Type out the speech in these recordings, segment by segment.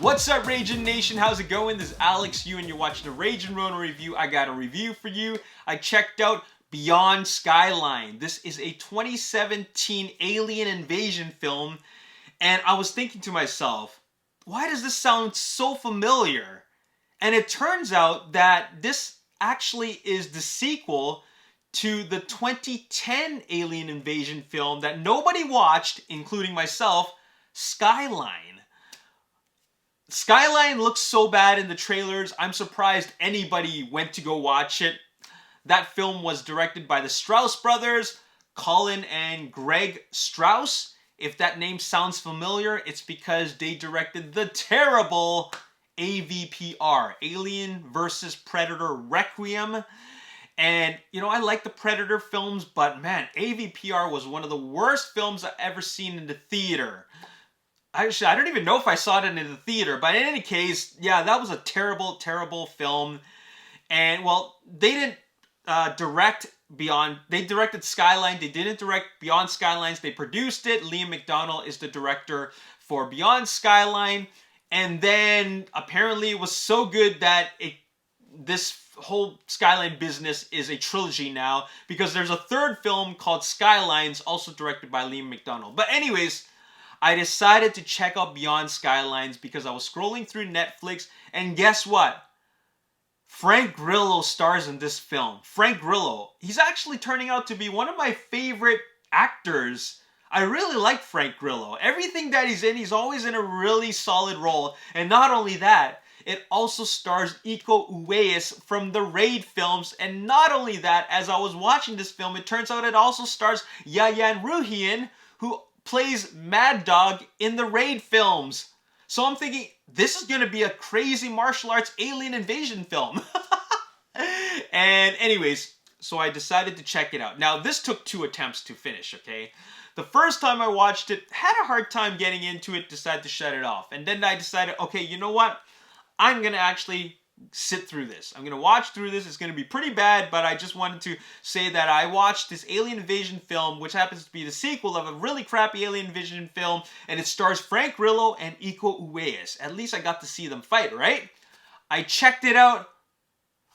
What's up, Ragin Nation? How's it going? This is Alex, and you're watching the Ragin Ronin review. I got a review for you. I checked out Beyond Skyline. This is a 2017 alien invasion film, and I was thinking to myself, why does this sound so familiar? And it turns out that this actually is the sequel to the 2010 alien invasion film that nobody watched, including myself, Skyline. Skyline looks so bad in the trailers, I'm surprised anybody went to go watch it. That film was directed by the Strauss brothers, Colin and Greg Strauss. If that name sounds familiar, it's because they directed the terrible AVPR, Alien vs. Predator Requiem. And, you know, I like the Predator films, but man, AVPR was one of the worst films I've ever seen in the theater. Actually, I don't even know if I saw it in the theater, but in any case, yeah, that was a terrible, terrible film. And, well, they didn't direct Beyond, they directed Skyline, they didn't direct Beyond Skylines, they produced it. Liam McDonald is the director for Beyond Skyline, and then apparently it was so good that this whole Skyline business is a trilogy now, because there's a third film called Skylines, also directed by Liam McDonald. But anyways, I decided to check out Beyond Skylines because I was scrolling through Netflix, and guess what? Frank Grillo stars in this film. Frank Grillo, he's actually turning out to be one of my favorite actors. I really like Frank Grillo. Everything that he's in, he's always in a really solid role. And not only that, it also stars Iko Uwais from the Raid films. And not only that, as I was watching this film, it turns out it also stars Yayan Ruhian, who plays Mad Dog in the Raid films. So I'm thinking, this is going to be a crazy martial arts alien invasion film. And anyways, so I decided to check it out. Now, this took 2 attempts to finish, okay? The first time I watched it, had a hard time getting into it, decided to shut it off. And then I decided, okay, you know what? I'm going to actually sit through this. I'm going to watch through this. It's going to be pretty bad, but I just wanted to say that I watched this alien invasion film, which happens to be the sequel of a really crappy alien invasion film, and it stars Frank Grillo and Iko Uwais. At least I got to see them fight, right? I checked it out.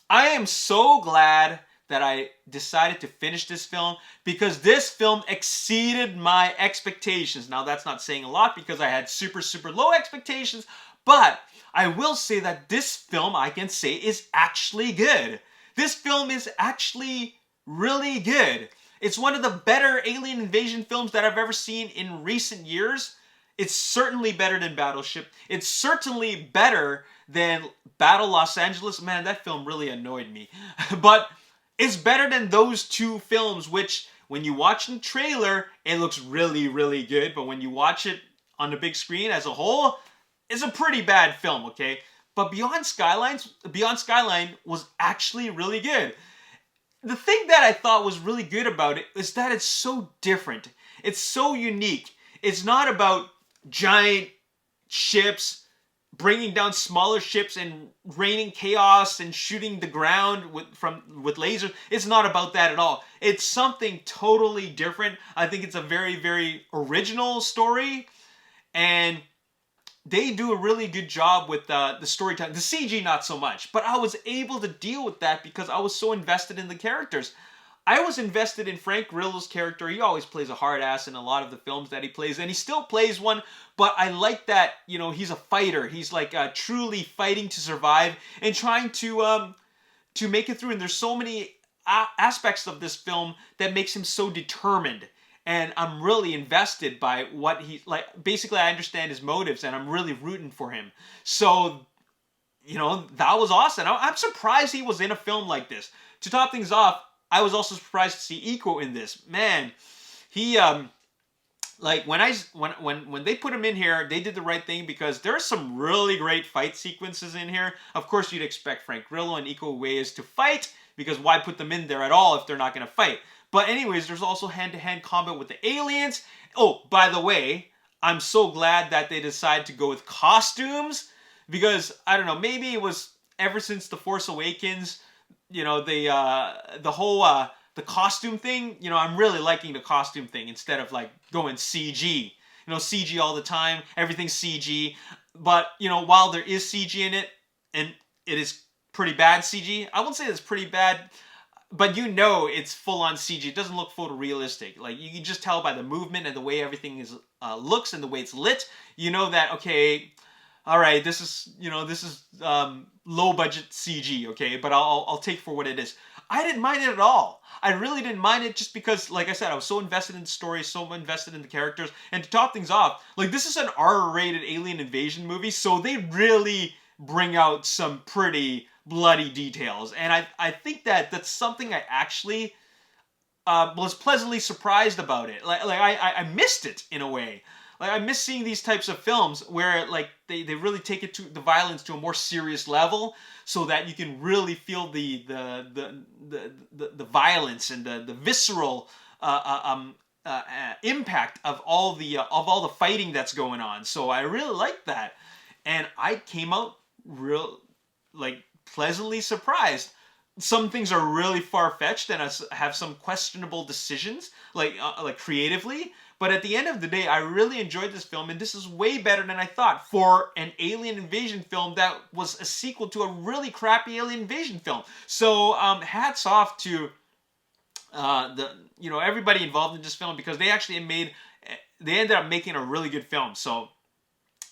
I am so glad that I decided to finish this film, because this film exceeded my expectations. Now, that's not saying a lot because I had super, super low expectations, but I will say that this film, I can say, is actually good. This film is actually really good. It's one of the better alien invasion films that I've ever seen in recent years. It's certainly better than Battleship. It's certainly better than Battle Los Angeles. Man, that film really annoyed me. But it's better than those 2 films, which, when you watch the trailer, it looks really, really good. But when you watch it on the big screen as a whole, it's a pretty bad film, okay? But Beyond Skyline was actually really good. The thing that I thought was really good about it is that it's so different. It's so unique. It's not about giant ships bringing down smaller ships and raining chaos and shooting the ground with lasers. It's not about that at all. It's something totally different. I think it's a very, very original story, and they do a really good job with the storytelling. The CG, not so much. But I was able to deal with that because I was so invested in the characters. I was invested in Frank Grillo's character. He always plays a hard ass in a lot of the films that he plays. And he still plays one. But I like that, you know, he's a fighter. He's like truly fighting to survive and trying to make it through. And there's so many aspects of this film that makes him so determined. And I'm really invested by what he, like, basically I understand his motives and I'm really rooting for him. So, you know, that was awesome. I'm surprised he was in a film like this. To top things off, I was also surprised to see Iko in this. Man, he, like, when they put him in here, they did the right thing, because there are some really great fight sequences in here. Of course, you'd expect Frank Grillo and Iko Uwais to fight, because why put them in there at all if they're not going to fight? But anyways, there's also hand-to-hand combat with the aliens. Oh, by the way, I'm so glad that they decided to go with costumes, because, I don't know, maybe it was ever since The Force Awakens, you know, the whole the costume thing, you know, I'm really liking the costume thing instead of like going CG. You know, CG all the time, everything's CG. But, you know, while there is CG in it, and it is pretty bad CG, I won't say it's pretty bad, but you know it's full-on CG. It doesn't look photorealistic. Like, you can just tell by the movement and the way everything is looks and the way it's lit. You know that, okay, all right, this is, you know, this is low-budget CG, okay? But I'll take for what it is. I didn't mind it at all. I really didn't mind it just because, like I said, I was so invested in the story, so invested in the characters. And to top things off, like, this is an R-rated alien invasion movie, so they really bring out some pretty bloody details. And I think that that's something I actually was pleasantly surprised about it. Like I missed it in a way. Like, I miss seeing these types of films where, like, they really take it to the violence to a more serious level, so that you can really feel the violence and the visceral impact of all the fighting that's going on. So I really like that, and I came out pleasantly surprised. Some things are really far-fetched and have some questionable decisions, like creatively. But at the end of the day, I really enjoyed this film, and this is way better than I thought for an alien invasion film that was a sequel to a really crappy alien invasion film. So hats off to everybody involved in this film, because they ended up making a really good film. So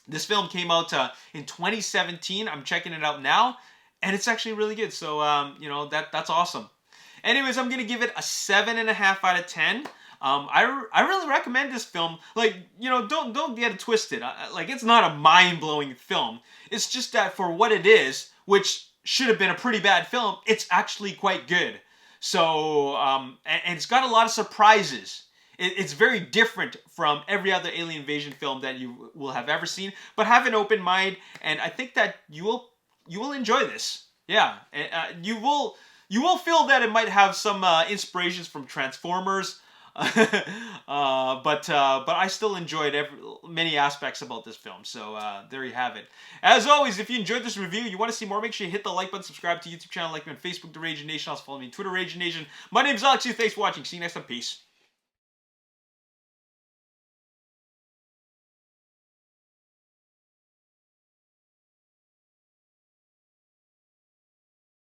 this film came out in 2017. I'm checking it out now, and it's actually really good. So that's awesome. Anyways, I'm gonna give it a 7.5 out of 10. I really recommend this film. Like, you know, don't get it twisted. Like, it's not a mind-blowing film. It's just that for what it is, which should have been a pretty bad film, it's actually quite good. So, and it's got a lot of surprises. It's very different from every other alien invasion film that you will have ever seen. But have an open mind, and I think that you will enjoy this. Yeah, you will feel that it might have some inspirations from Transformers. But I still enjoyed many aspects about this film. So there you have it. As always, if you enjoyed this review, you want to see more, make sure you hit the like button, subscribe to the YouTube channel, like me on Facebook, The Ragin Nation. Also follow me on Twitter, Ragin Nation. My name is Alex. Thanks for watching. See you next time. Peace.